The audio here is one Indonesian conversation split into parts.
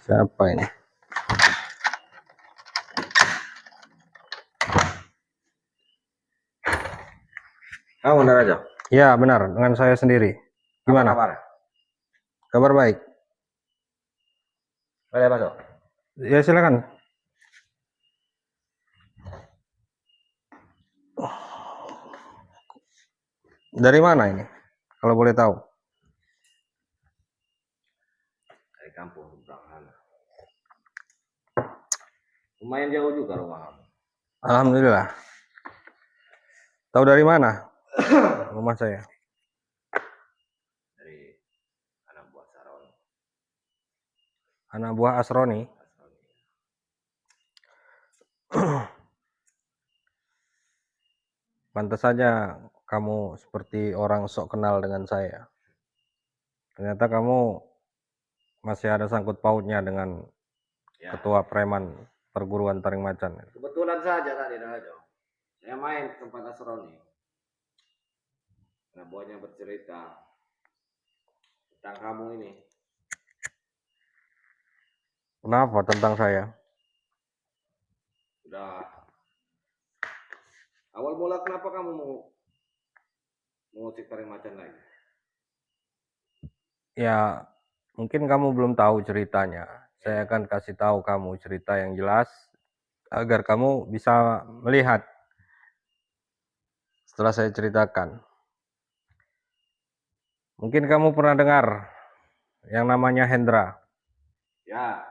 Siapa ini? Kamu benar aja? Ya benar, dengan saya sendiri. Gimana? Apa kabar? Kabar baik. Boleh masuk? Ya silakan. Dari mana ini? Kalau boleh tahu. Dari kampung Seberang. Lumayan jauh juga rumah kamu. Alhamdulillah. Tahu dari mana? Rumah saya. Dari anak buah Saroni. Anak buah Asroni. Pantas saja kamu seperti orang sok kenal dengan saya. Ternyata kamu masih ada sangkut pautnya dengan ketua preman perguruan Taring Macan. Kebetulan saja tadi Rajo. Saya main ke tempat Asroni. Anak buahnya bercerita tentang kamu ini. Kenapa tentang saya? Sudah. Awal mula kenapa kamu mau mengusik Taring Macan lagi? Ya, mungkin kamu belum tahu ceritanya. Saya akan kasih tahu kamu cerita yang jelas agar kamu bisa melihat setelah saya ceritakan. Mungkin kamu pernah dengar yang namanya Hendra. Ya.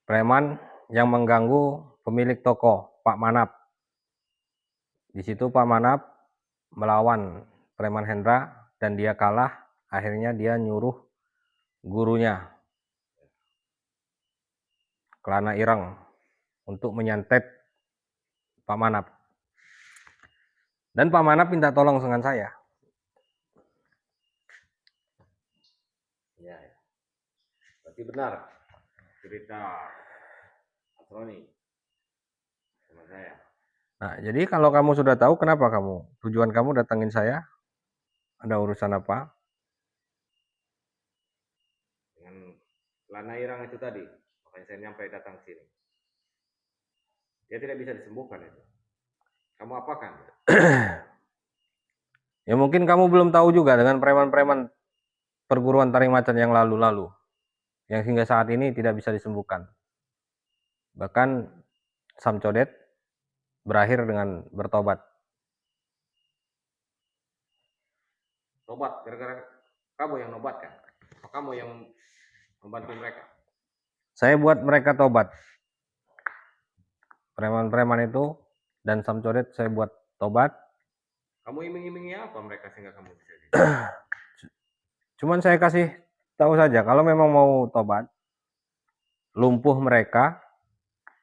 Preman yang mengganggu pemilik toko, Pak Manap. Di situ Pak Manap melawan preman Hendra dan dia kalah. Akhirnya dia nyuruh gurunya, Kelana Ireng, untuk menyantet Pak Manap. Dan Pak Manap minta tolong dengan saya. Ya. Berarti benar cerita Asroni sama saya. Nah, jadi kalau kamu sudah tahu, kenapa tujuan kamu datangin saya? Ada urusan apa? Dengan Kelana Ireng itu tadi, makanya saya nyampe datang ke sini. Dia tidak bisa disembuhkan itu. Kamu apakan? Ya mungkin kamu belum tahu juga dengan preman-preman perguruan Taring Macan yang lalu-lalu, yang hingga saat ini tidak bisa disembuhkan. Bahkan Sam Codet berakhir dengan bertobat. Tobat gara-gara kamu yang nobatkan? Atau kamu yang membantu mereka? Saya buat mereka tobat. Preman-preman itu dan Sam Codet saya buat tobat. Kamu iming-imingi apa mereka sehingga kamu bisa Cuman saya kasih tahu saja, kalau memang mau tobat, lumpuh mereka,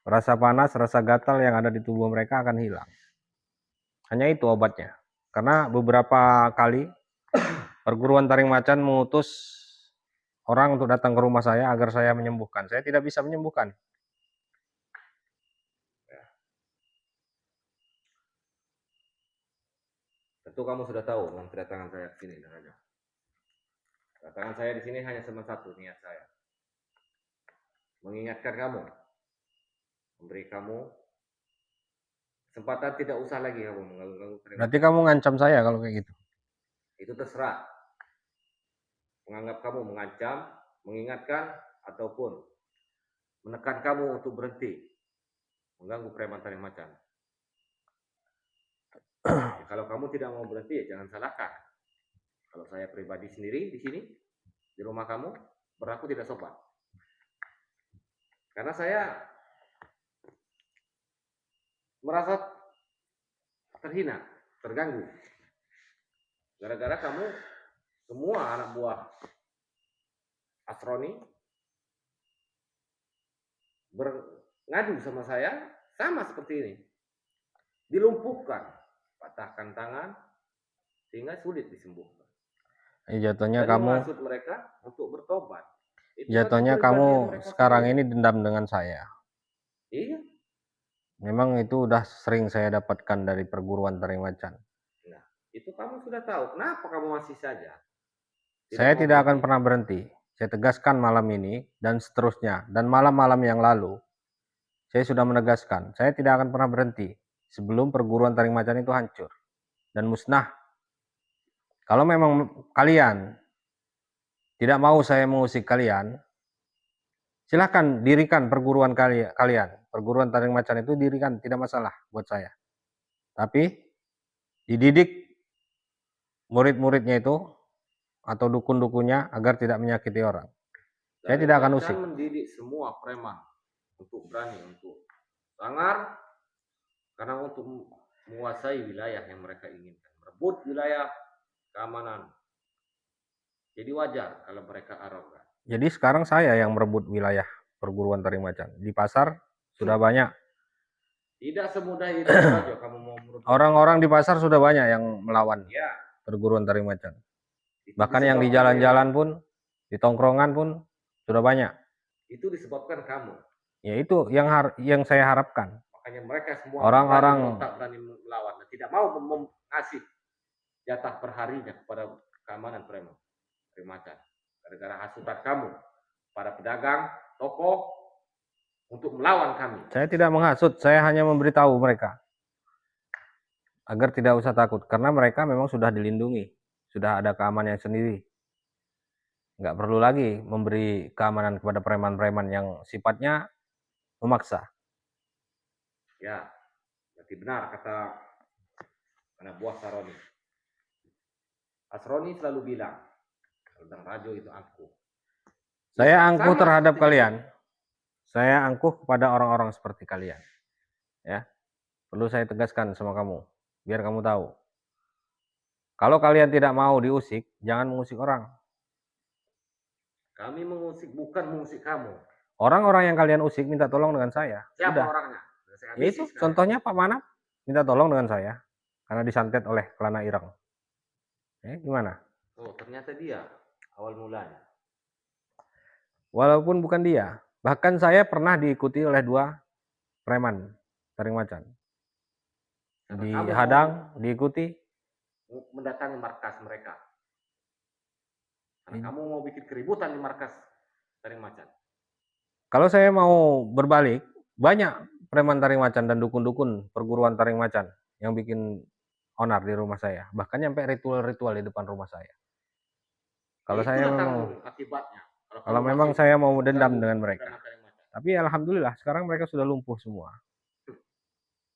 rasa panas, rasa gatal yang ada di tubuh mereka akan hilang. Hanya itu obatnya. Karena beberapa kali perguruan Taring Macan mengutus orang untuk datang ke rumah saya agar saya menyembuhkan. Saya tidak bisa menyembuhkan. Tentu kamu sudah tahu dengan kedatangan saya ke sini, Raja. Kedatangan saya di sini hanya cuma satu niat saya. Mengingatkan kamu. Memberi kamu kesempatan tidak usah lagi kamu mengganggu. Berarti kamu ngancam saya kalau kayak gitu? Itu terserah. Menganggap kamu mengancam, mengingatkan, ataupun menekan kamu untuk berhenti mengganggu preman Taring Macan. Ya, kalau kamu tidak mau berhenti, ya jangan salahkan. Kalau saya pribadi sendiri di sini, di rumah kamu, berlaku tidak sopan. Karena saya merasa terhina, terganggu. Gara-gara kamu, semua anak buah Asroni berngadu sama saya, sama seperti ini. Dilumpuhkan, patahkan tangan, sehingga sulit disembuhkan. Jatuhnya jadi kamu maksud mereka untuk bertobat. Itu jatuhnya kamu sekarang ini dendam dengan saya. Iya. Memang itu udah sering saya dapatkan dari perguruan Taring Macan. Nah, itu kamu sudah tahu. Kenapa kamu masih saja? Saya tidak akan pernah berhenti. saya tegaskan malam ini dan seterusnya, dan malam-malam yang lalu, saya sudah menegaskan, saya tidak akan pernah berhenti sebelum perguruan taring macan itu hancur dan musnah. Kalau memang kalian tidak mau saya mengusik kalian, silahkan dirikan perguruan kalian. Perguruan taring macan itu dirikan, tidak masalah buat saya. Tapi dididik murid-muridnya itu atau dukun-dukunnya agar tidak menyakiti orang. Saya tidak akan usik. Mendidik semua preman untuk berani, untuk sangar, karena untuk menguasai wilayah yang mereka inginkan, merebut wilayah keamanan. Jadi wajar kalau mereka arogan. Jadi sekarang saya yang merebut wilayah perguruan taring macan. Di pasar sudah banyak. Tidak semudah itu saja kamu mau merebut. Orang-orang di pasar sudah banyak yang melawan perguruan taring macan. Bahkan yang di jalan-jalan pun, di tongkrongan pun sudah banyak. Itu disebabkan kamu. Ya itu yang saya harapkan. Makanya mereka semua orang-orang berani melawan dan tidak mau mengasih jatah perharinya kepada keamanan preman macan. Gara-gara hasutan kamu para pedagang toko untuk melawan kami. Saya tidak menghasut, saya hanya memberitahu mereka agar tidak usah takut, karena mereka memang sudah dilindungi, sudah ada keamanannya sendiri. Nggak perlu lagi memberi keamanan kepada preman-preman yang sifatnya memaksa. Ya, berarti benar kata anak buah Asroni. Asroni selalu bilang, Bang Rajo itu angkuh. Saya angkuh terhadap kalian. Saya angkuh kepada orang-orang seperti kalian. Ya, perlu saya tegaskan sama kamu, biar kamu tahu. Kalau kalian tidak mau diusik, jangan mengusik orang. Kami mengusik, bukan mengusik kamu. Orang-orang yang kalian usik minta tolong dengan saya. Siapa orangnya? Ya itu contohnya Pak Manap minta tolong dengan saya karena disantet oleh Kelana Ireng. Gimana? Oh, ternyata dia awal mulanya. Walaupun bukan dia, bahkan saya pernah diikuti oleh 2 preman taring macan. Dihadang, diikuti, mendatangi markas mereka. Karena kamu mau bikin keributan di markas taring macan. Kalau saya mau berbalik, banyak preman taring macan dan dukun-dukun perguruan taring macan yang bikin onar di rumah saya. Bahkan sampai ritual-ritual di depan rumah saya. Kalau saya memang akibatnya. Kalau memang saya mau dendam dengan mereka. Tapi alhamdulillah sekarang mereka sudah lumpuh semua.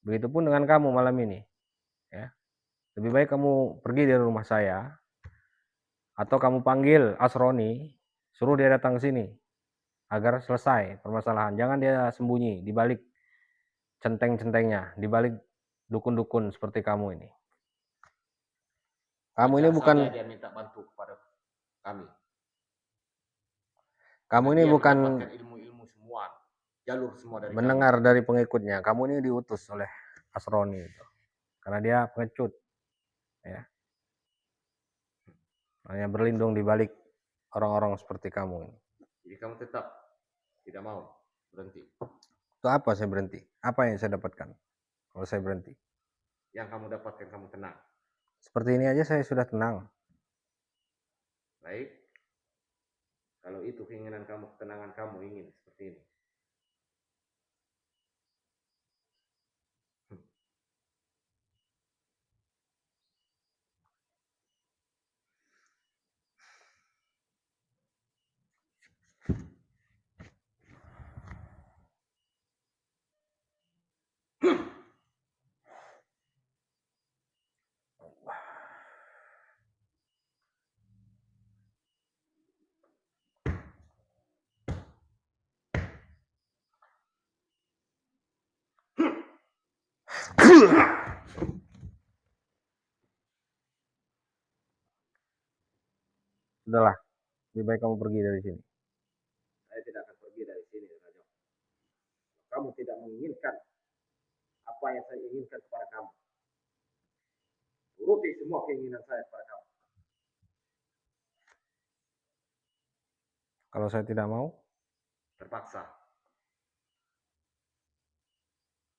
Begitupun dengan kamu malam ini. Ya. Lebih baik kamu pergi dari rumah saya atau kamu panggil Asroni, suruh dia datang ke sini agar selesai permasalahan. Jangan dia sembunyi di balik centeng-centengnya, di balik dukun-dukun seperti kamu ini. Kamu ini bukan dia minta bantu kepada kami. Kamu ini bukan ilmu-ilmu semua, jalur semua dari mendengar kami. Dari pengikutnya. Kamu ini diutus oleh Asroni itu. Karena dia pengecut. Ya. Hanya berlindung di balik orang-orang seperti kamu ini. Jadi kamu tetap tidak mau berhenti. Itu apa saya berhenti? Apa yang saya dapatkan kalau saya berhenti? Yang kamu dapatkan, kamu tenang. Seperti ini aja saya sudah tenang. Baik. Kalau itu keinginan kamu, ketenangan kamu ingin seperti ini. Sudahlah, lebih baik kamu pergi dari sini. Saya tidak akan pergi dari sini, Rajo. Kamu tidak menginginkan apa yang saya inginkan kepada kamu. Turuti semua keinginan saya kepada kamu. Kalau saya tidak mau? Terpaksa.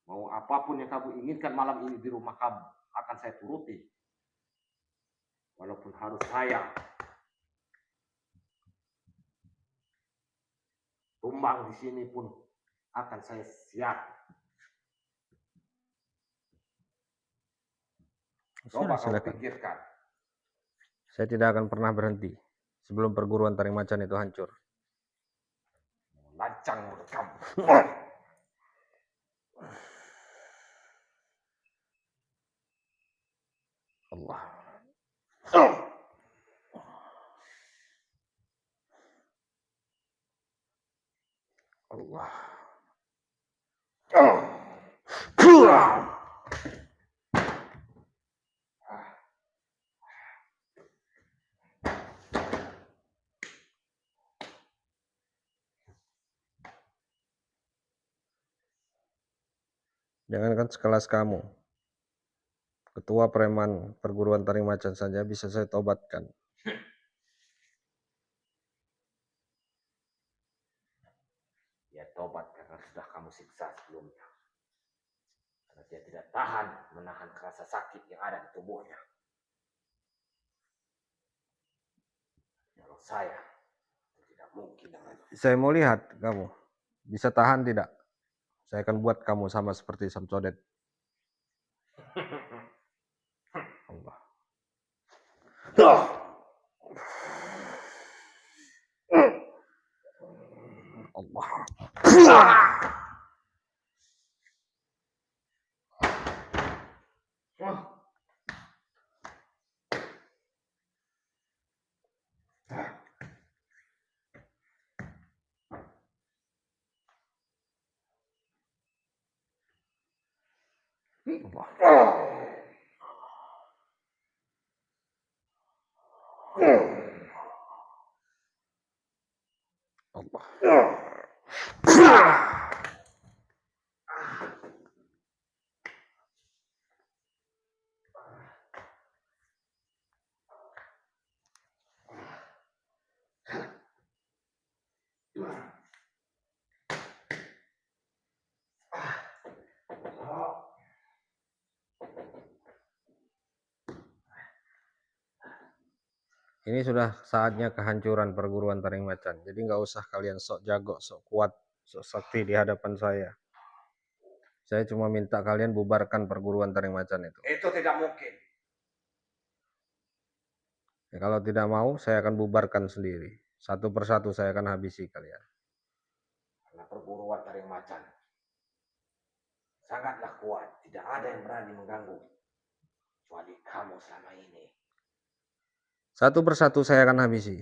Mau apapun yang kamu inginkan malam ini di rumah kamu, akan saya turuti. Walaupun harus saya tumbang di sini pun akan saya siap. Coba kamu Silakan. pikirkan. Saya tidak akan pernah berhenti sebelum perguruan taring macan itu hancur. Lancang mulut kamu. Allah. Allah. Jangankan sekelas kamu, ketua preman perguruan taring macan saja bisa saya tobatkan. Ya tobat karena sudah kamu siksa sebelumnya. Karena dia tidak tahan menahan rasa sakit yang ada di tubuhnya. Kalau saya tidak mungkin dengan Saya mau lihat kamu bisa tahan tidak. Saya akan buat kamu sama seperti Samsodet. Allah. Allah. Ini sudah saatnya kehancuran perguruan taring macan. Jadi nggak usah kalian sok jago, sok kuat, sok sakti di hadapan saya. Saya cuma minta kalian bubarkan perguruan taring macan itu. itu tidak mungkin. Ya, kalau tidak mau, saya akan bubarkan sendiri. Satu persatu saya akan habisi kalian. Karena perguruan taring macan sangatlah kuat. Tidak ada yang berani mengganggu. Kecuali kamu selama ini. Satu persatu saya akan habisi.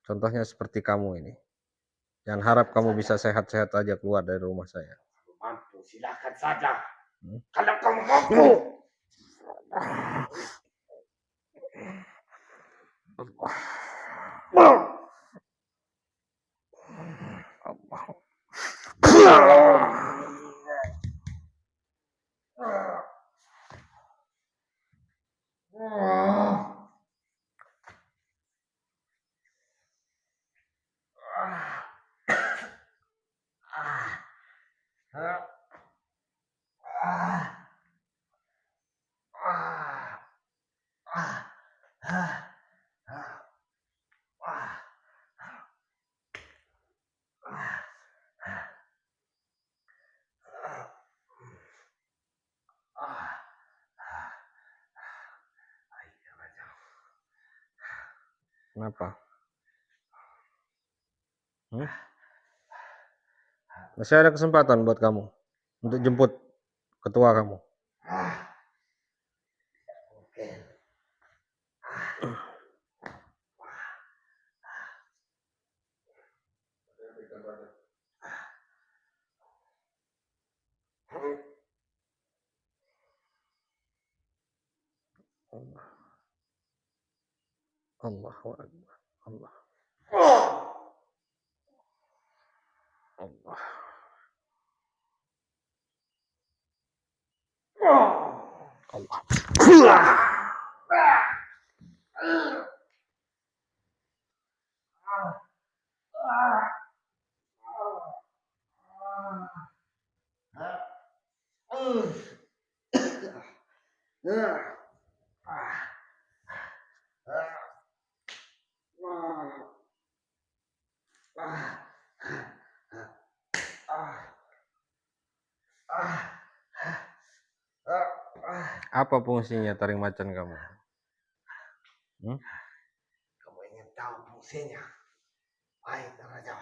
Contohnya seperti kamu ini. Jangan harap kamu bisa sehat-sehat aja keluar dari rumah saya. Mampu, silakan saja. Kalau kamu mampu. Kenapa? Masih ada kesempatan buat kamu untuk jemput ketua kamu. Allahu Akbar. Allah. Allah. Allah. Apa fungsinya taring macan kamu? Kamu ingin tahu fungsinya? Baik, Raja.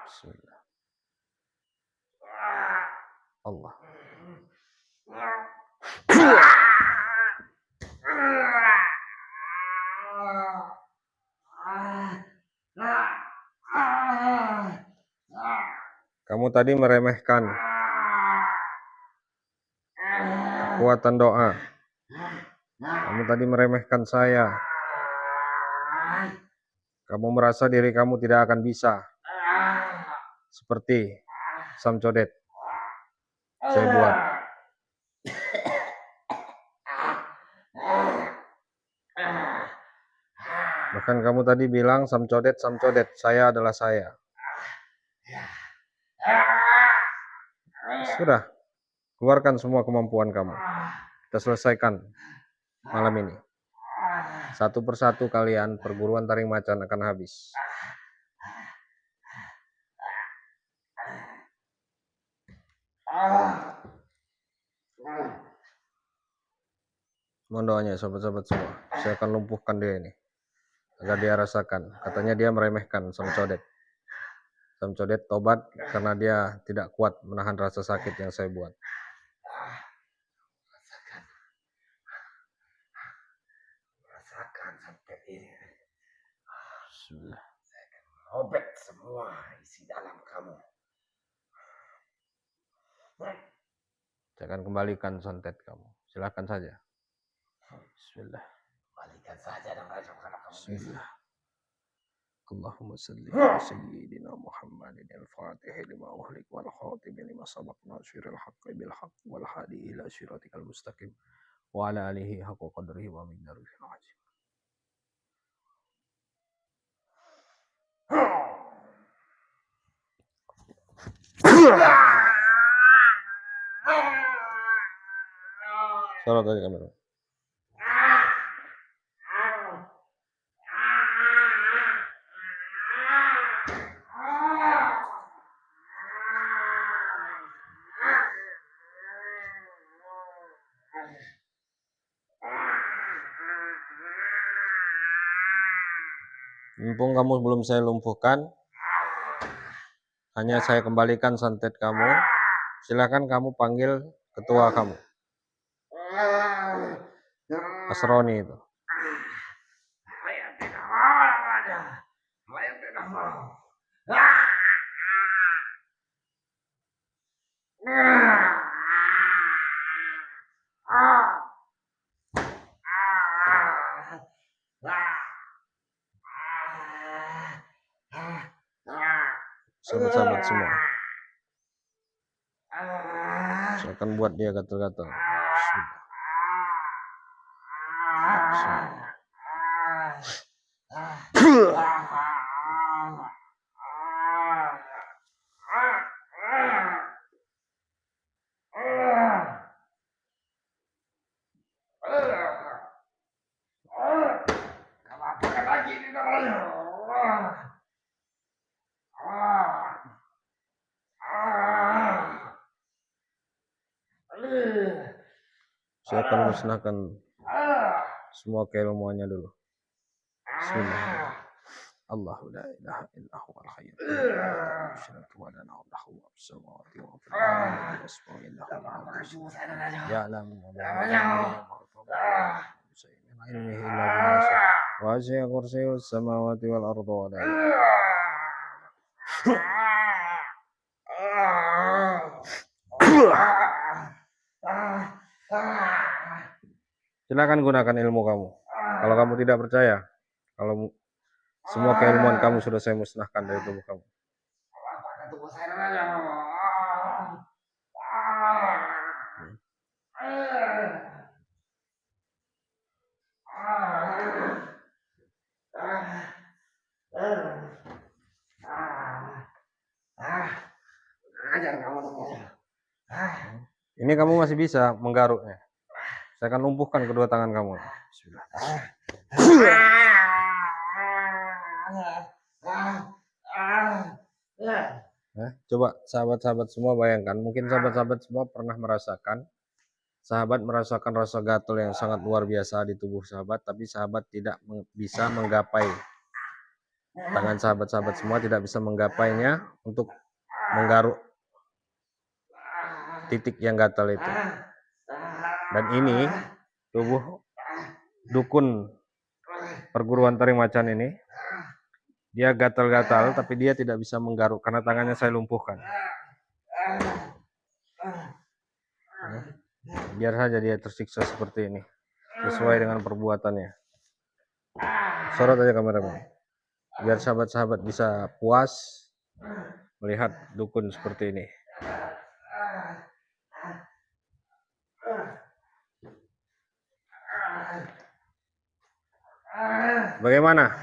Bismillah. Allah. Kamu tadi meremehkan kekuatan doa. Kamu tadi meremehkan saya. Kamu merasa diri kamu tidak akan bisa. Seperti Samcodet. Saya buat. Bahkan kamu tadi bilang Samcodet, Samcodet. Saya adalah saya. Sudah. Keluarkan semua kemampuan kamu. Kita selesaikan malam ini. Satu persatu kalian perguruan taring macan akan habis. Mohon doanya sahabat-sahabat semua. Saya akan lumpuhkan dia ini. Agar dia rasakan. Katanya dia meremehkan Samcodet. Samcodet tobat karena dia tidak kuat menahan rasa sakit yang saya buat. Rasakan sampai ini. Bismillah. Saya akan robek semua isi dalam kamu. Saya akan kembalikan santet kamu. Silakan saja. Bismillah. Kembalikan saja dong Raja kalau kamu bisa. Bismillah. Allahumma salli ala sayyidina Muhammadin al-Fatih lima uhlik wal khatib lima sabaq nasiril haqqi bil haqqi wal hadi ila siratikal mustaqim wa ala alihi haqqa qadrihi wa miqdarihi al-azim. Sorot aja kamera. Mumpung kamu belum saya lumpuhkan, hanya saya kembalikan santet kamu. Silakan kamu panggil ketua kamu, Asroni itu. Saya tidak mau, Raja. Saya tidak mau. Sahabat-sahabat semua, saya akan buat dia gatal-gatal. Saya akan musnahkan semua keilmuannya dulu. Bismillah. Allahu la ilaha illa huwal hayyul qayyum. Syirku wa la na'udhu wa samawati wa fil ardi bismillah. Ya'lamu wa ilmihi illa binasa. Wa wasi'a kursiyyus samawati wal ardi wa la Silakan gunakan ilmu kamu. Kalau kamu tidak percaya, kalau semua keilmuan kamu sudah saya musnahkan dari tubuh kamu. Ini Ini kamu masih bisa menggaruknya. Saya akan lumpuhkan kedua tangan kamu. Bismillah. Coba sahabat-sahabat semua bayangkan, mungkin sahabat-sahabat semua pernah merasakan, sahabat merasakan rasa gatal yang sangat luar biasa di tubuh sahabat, tapi sahabat tidak bisa menggapai, tangan sahabat-sahabat semua tidak bisa menggapainya untuk menggaruk titik yang gatal itu. Dan ini tubuh dukun perguruan taring macan ini, dia gatal-gatal tapi dia tidak bisa menggaruk karena tangannya saya lumpuhkan. Biar saja dia tersiksa seperti ini, sesuai dengan perbuatannya. Sorot aja kameramen, biar sahabat-sahabat bisa puas melihat dukun seperti ini. Bagaimana?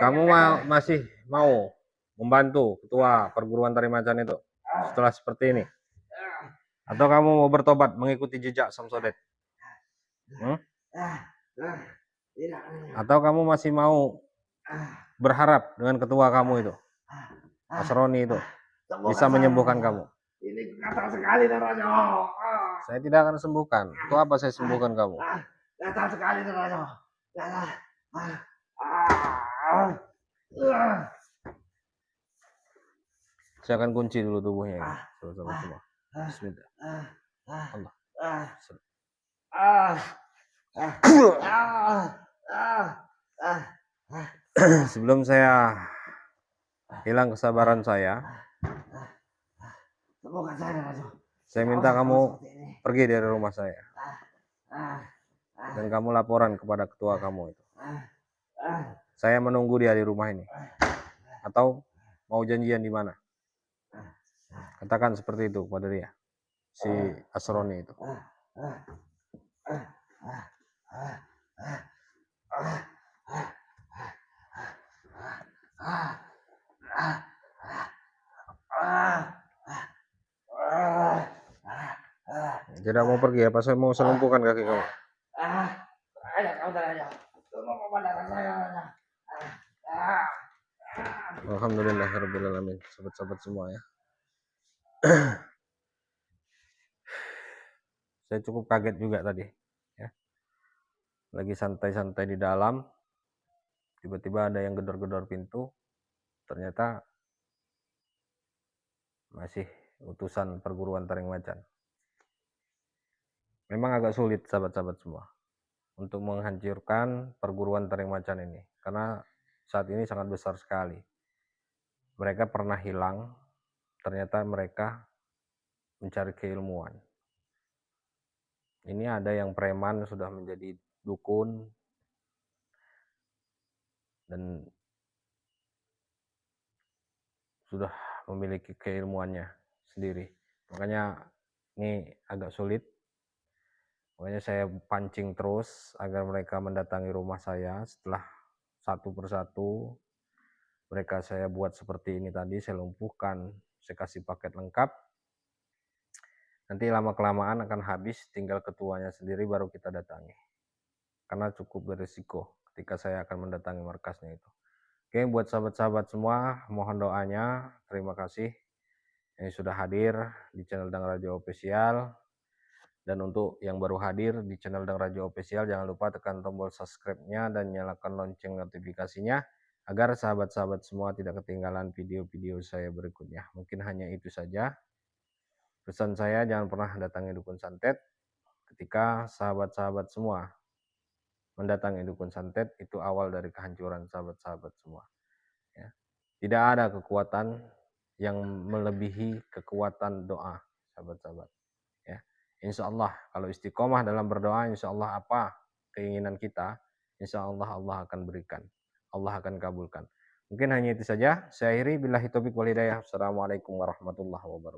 Kamu masih mau membantu ketua perguruan taring macan itu setelah seperti ini? Atau kamu mau bertobat mengikuti jejak Samsodet? Atau kamu masih mau berharap dengan ketua kamu itu, Asroni itu, bisa menyembuhkan kamu? Ini gatal sekali darahnya. Saya tidak akan sembuhkan. Itu apa saya sembuhkan kamu? Gatal sekali darahnya. Saya akan kunci dulu tubuhnya ini. Sahabat-sahabat semua. Bismillah. Allah. Sebelum saya hilang kesabaran saya minta kamu pergi dari rumah saya. Dan kamu laporan kepada ketua kamu itu. Saya menunggu dia di rumah ini. Atau mau janjian di mana? Katakan seperti itu kepada dia, si Asroni itu. Tidak mau pergi apa saya mau selumpuhkan kaki kamu? Alhamdulillahirabbil alamin. Sahabat-sahabat semua ya. Saya cukup kaget juga tadi ya. Lagi santai-santai di dalam, tiba-tiba ada yang gedor-gedor pintu. Ternyata masih utusan perguruan taring macan. Memang agak sulit sahabat-sahabat semua untuk menghancurkan perguruan taring macan ini, karena saat ini sangat besar sekali. Mereka pernah hilang, ternyata mereka mencari keilmuan. Ini ada yang preman sudah menjadi dukun, dan sudah memiliki keilmuannya sendiri. Makanya ini agak sulit. Makanya saya pancing terus agar mereka mendatangi rumah saya. Setelah satu persatu mereka saya buat seperti ini tadi, saya lumpuhkan, saya kasih paket lengkap. Nanti lama-kelamaan akan habis, tinggal ketuanya sendiri baru kita datangi. Karena cukup berisiko ketika saya akan mendatangi markasnya itu. Oke, buat sahabat-sahabat semua, mohon doanya. Terima kasih yang sudah hadir di channel Dang Radio Official. Dan untuk yang baru hadir di channel Dang Radio Official, jangan lupa tekan tombol subscribe-nya dan nyalakan lonceng notifikasinya, agar sahabat-sahabat semua tidak ketinggalan video-video saya berikutnya. Mungkin hanya itu saja. Pesan saya, jangan pernah datangi dukun santet. Ketika sahabat-sahabat semua mendatangi dukun santet, itu awal dari kehancuran sahabat-sahabat semua. Ya. Tidak ada kekuatan yang melebihi kekuatan doa, sahabat-sahabat. Ya. Insya Allah, kalau istiqomah dalam berdoa, insya Allah apa keinginan kita, insya Allah Allah akan berikan. Allah akan kabulkan. Mungkin hanya itu saja. Saya akhiri. Billahi taufiq wal hidayah. Assalamualaikum warahmatullahi wabarakatuh.